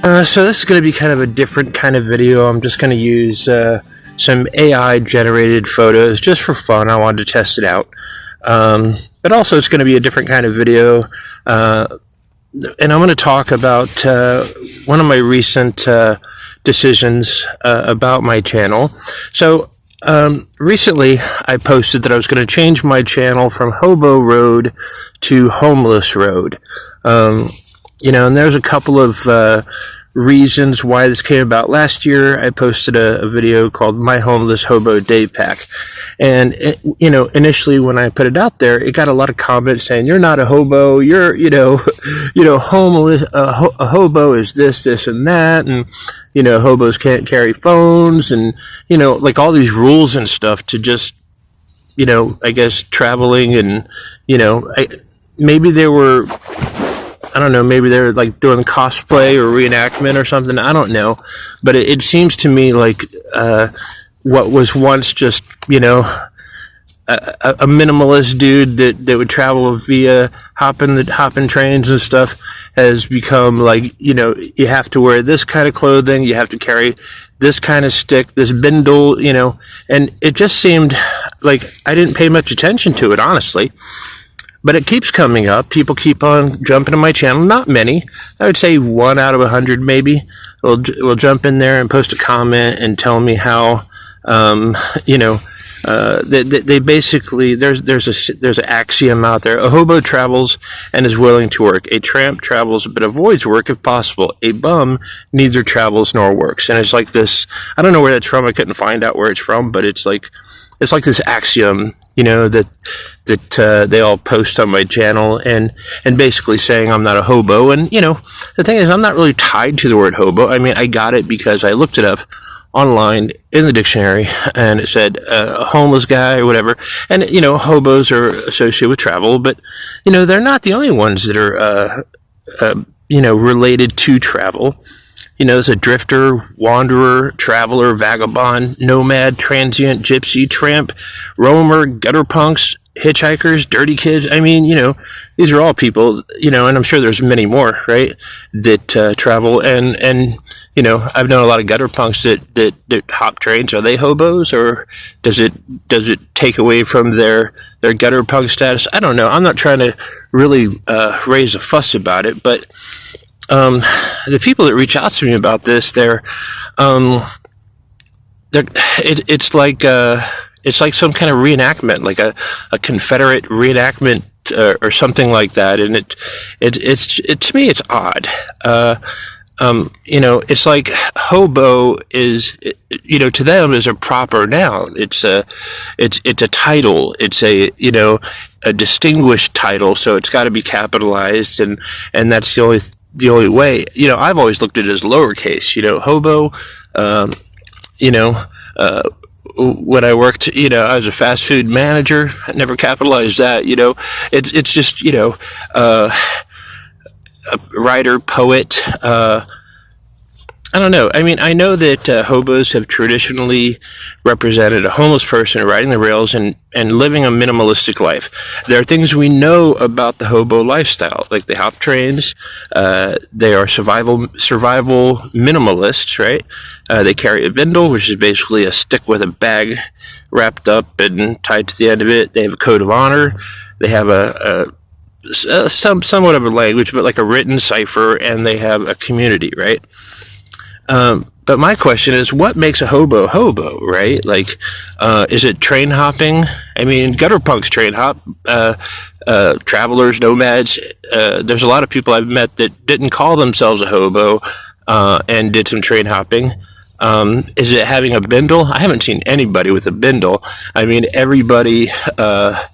So this is going to be kind of a different kind of video. I'm just going to use some AI generated photos just for fun. I wanted to test it out. But also it's going to be a different kind of video. And I'm going to talk about one of my recent decisions about my channel. So recently I posted that I was going to change my channel from Hobo Road to Homeless Road. And there's a couple of reasons why this came about. Last year, I posted a video called My Homeless Hobo Day Pack. And, initially when I put it out there, it got a lot of comments saying, you're not a hobo, you're, homeless, a hobo is this, and that, and, hobos can't carry phones, and, like all these rules and stuff to just, I guess traveling and, maybe they were, I don't know, maybe they're like doing cosplay or reenactment or something. I don't know. But it seems to me like what was once just, a minimalist dude that would travel via hopping trains and stuff has become like, you have to wear this kind of clothing. You have to carry this kind of stick, this bindle, and it just seemed like I didn't pay much attention to it, honestly. But it keeps coming up. People keep on jumping to my channel. Not many. I would say 1 out of 100 maybe will jump in there and post a comment and tell me how, they basically, there's an axiom out there. A hobo travels and is willing to work. A tramp travels but avoids work if possible. A bum neither travels nor works. And it's like this, I don't know where that's from. I couldn't find out where it's from, but it's like this axiom, that they all post on my channel and basically saying I'm not a hobo. And, the thing is, I'm not really tied to the word hobo. I mean, I got it because I looked it up online in the dictionary and it said a homeless guy or whatever. And, hobos are associated with travel, but, they're not the only ones that are, related to travel. There's a drifter, wanderer, traveler, vagabond, nomad, transient, gypsy, tramp, roamer, gutter punks, hitchhikers, dirty kids. I mean, these are all people, and I'm sure there's many more, right, that travel. And I've known a lot of gutter punks that hop trains. Are they hobos, or does it take away from their gutter punk status? I don't know. I'm not trying to really raise a fuss about it, but the people that reach out to me about this, it's like some kind of reenactment, like a Confederate reenactment or something like that, and to me it's odd. It's like hobo is, to them is a proper noun. It's a title. It's a distinguished title, so it's got to be capitalized, and that's the only way. I've always looked at it as lowercase. Hobo. When I worked, I was a fast food manager. I never capitalized that. It's just a writer, poet. I don't know. I mean, I know that hobos have traditionally represented a homeless person riding the rails and living a minimalistic life. There are things we know about the hobo lifestyle, like they hop trains. They are survival minimalists, right? They carry a bindle, which is basically a stick with a bag wrapped up and tied to the end of it. They have a code of honor. They have somewhat of a language, but like a written cipher, and they have a community, right? But my question is, what makes a hobo, right? Like, is it train hopping? I mean, gutter punks train hop, travelers, nomads. There's a lot of people I've met that didn't call themselves a hobo, and did some train hopping. Is it having a bindle? I haven't seen anybody with a bindle. I mean, everybody has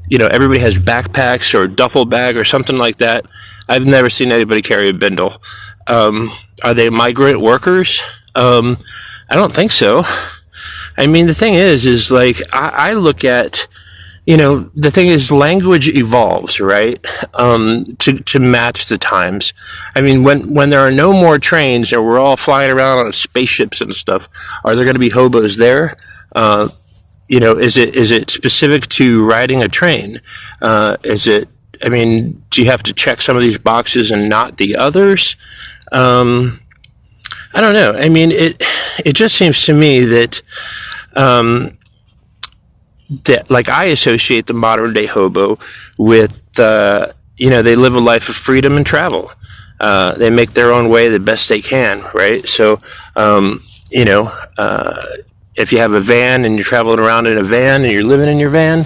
backpacks or duffel bag or something like that. I've never seen anybody carry a bindle. Are they migrant workers? I don't think so. I mean, the thing is like, I look at, the thing is, language evolves, right? To match the times. I mean, when there are no more trains and we're all flying around on spaceships and stuff, are there going to be hobos there? Is it specific to riding a train? Do you have to check some of these boxes and not the others? I don't know. I mean, it just seems to me that like I associate the modern day hobo with they live a life of freedom and travel. They make their own way the best they can, right? So if you have a van and you're traveling around in a van and you're living in your van,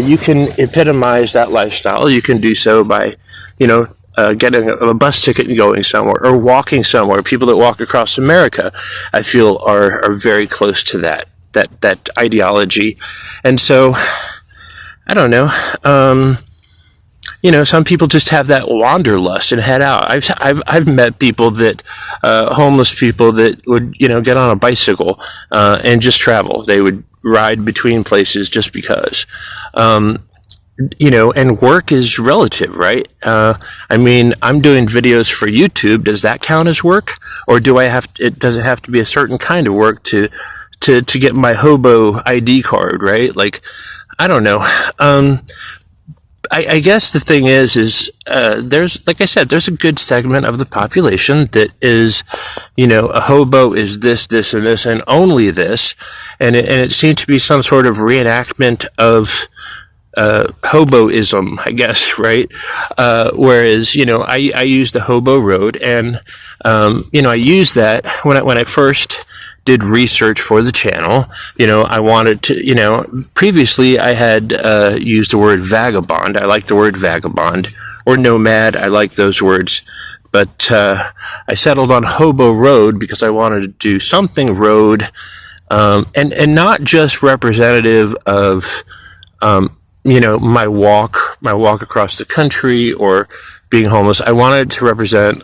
you can epitomize that lifestyle. You can do so by getting a bus ticket and going somewhere, or walking somewhere. People that walk across America, I feel, are very close to that ideology. And so, I don't know. Some people just have that wanderlust and head out. I've met people that, homeless people that would, get on a bicycle, and just travel. They would ride between places just because. And work is relative, right? I mean, I'm doing videos for YouTube. Does that count as work? Or does it have to be a certain kind of work to get my Hobo ID card, right? Like, I don't know. I guess the thing is there's, like I said, there's a good segment of the population that is, a hobo is this, this, and this, and only this. And it seemed to be some sort of reenactment of hoboism, I guess, right? Whereas, I use the Hobo Road, and, I used that when I first did research for the channel. I wanted to, previously I had used the word vagabond. I like the word vagabond, or nomad. I like those words. But I settled on Hobo Road because I wanted to do something road, and not just representative of, my walk across the country or being homeless. I wanted to represent,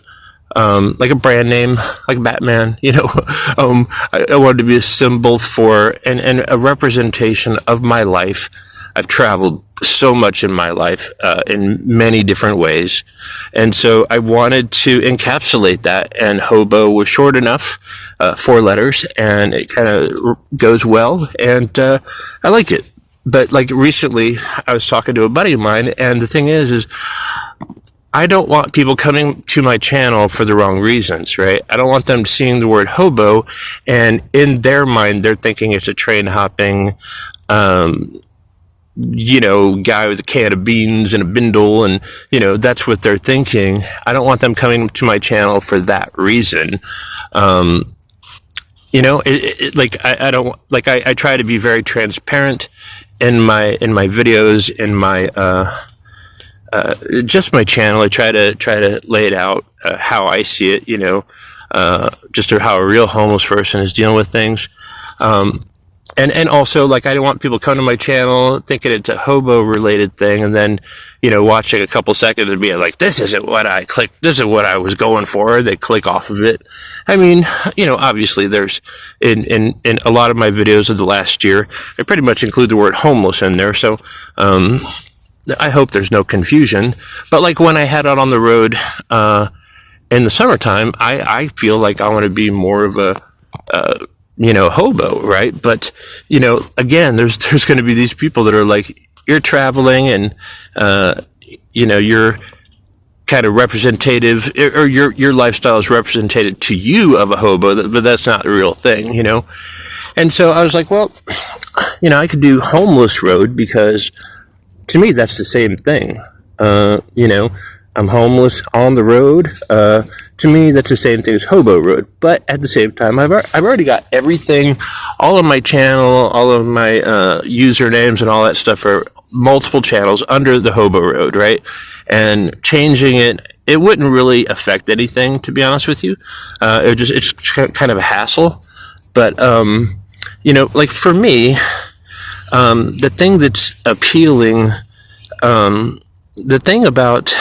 like a brand name, like Batman, I wanted to be a symbol for, and a representation of my life. I've traveled so much in my life, in many different ways. And so I wanted to encapsulate that, and Hobo was short enough, 4 letters, and it kind of goes well, and I like it. But like recently, I was talking to a buddy of mine, and the thing is I don't want people coming to my channel for the wrong reasons, right? I don't want them seeing the word hobo, and in their mind, they're thinking it's a train hopping, guy with a can of beans and a bindle, and, that's what they're thinking. I don't want them coming to my channel for that reason. I try to be very transparent in my videos, in my just my channel. I try to lay it out how I see it, just how a real homeless person is dealing with things. And also, like, I don't want people coming to my channel thinking it's a hobo related thing, and then, watching a couple seconds and being like, this isn't what I clicked, this is what I was going for. They click off of it. I mean, obviously there's, in a lot of my videos of the last year, I pretty much include the word homeless in there. So, I hope there's no confusion. But like when I head out on the road, in the summertime, I feel like I want to be more of a, hobo, right? But, again, there's going to be these people that are like, you're traveling and, you're kind of representative, or your lifestyle is represented to you of a hobo, but that's not the real thing, And so I was like, well, I could do homeless road, because to me, that's the same thing. I'm homeless on the road. To me, that's the same thing as Hobo Road. But at the same time, I've already got everything, all of my channel, all of my usernames and all that stuff for multiple channels under the Hobo Road, right? And changing it wouldn't really affect anything, to be honest with you. It's kind of a hassle. But, like for me, the thing that's appealing, the thing about,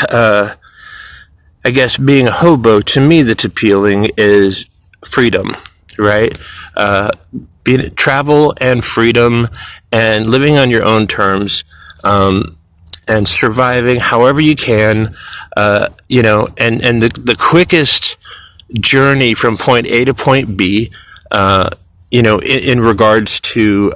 I guess, being a hobo, to me, that's appealing is freedom, right? Travel and freedom, and living on your own terms, and surviving however you can, and the quickest journey from point A to point B, in regards to,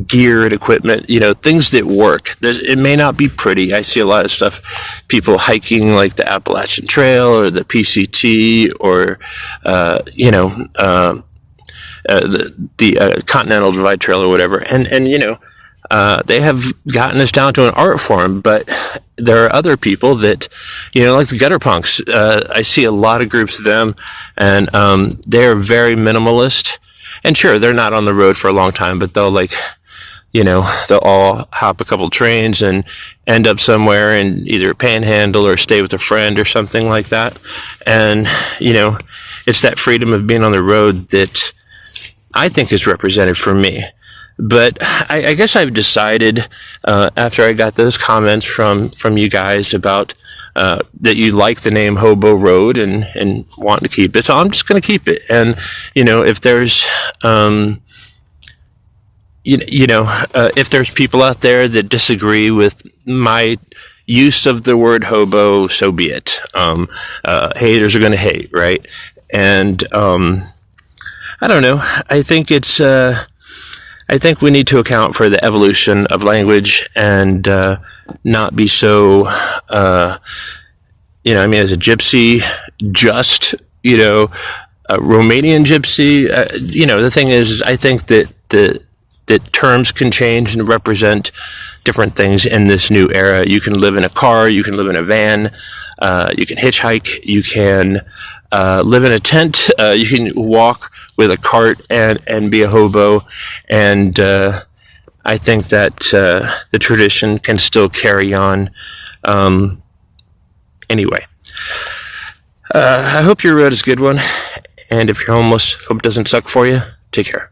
gear and equipment, things that work. It may not be pretty. I see a lot of stuff, people hiking like the Appalachian Trail or the PCT or, the Continental Divide Trail or whatever. And they have gotten us down to an art form, but there are other people that, like the gutter punks. I see a lot of groups of them, and they're very minimalist. And sure, they're not on the road for a long time, but they'll they'll all hop a couple trains and end up somewhere and either panhandle or stay with a friend or something like that. And, it's that freedom of being on the road that I think is represented for me. But I guess I've decided, after I got those comments from you guys about that you like the name Hobo Road and want to keep it, so I'm just going to keep it. And if there's if there's people out there that disagree with my use of the word hobo, so be it. Haters are going to hate, right? And I don't know. I think I think we need to account for the evolution of language and not be so, as a gypsy, just, a Romanian gypsy. The thing is, I think that terms can change and represent different things in this new era. You can live in a car, you can live in a van, you can hitchhike, you can live in a tent, you can walk with a cart and be a hobo. And I think that the tradition can still carry on. Anyway, I hope your road is a good one. And if you're homeless, hope it doesn't suck for you. Take care.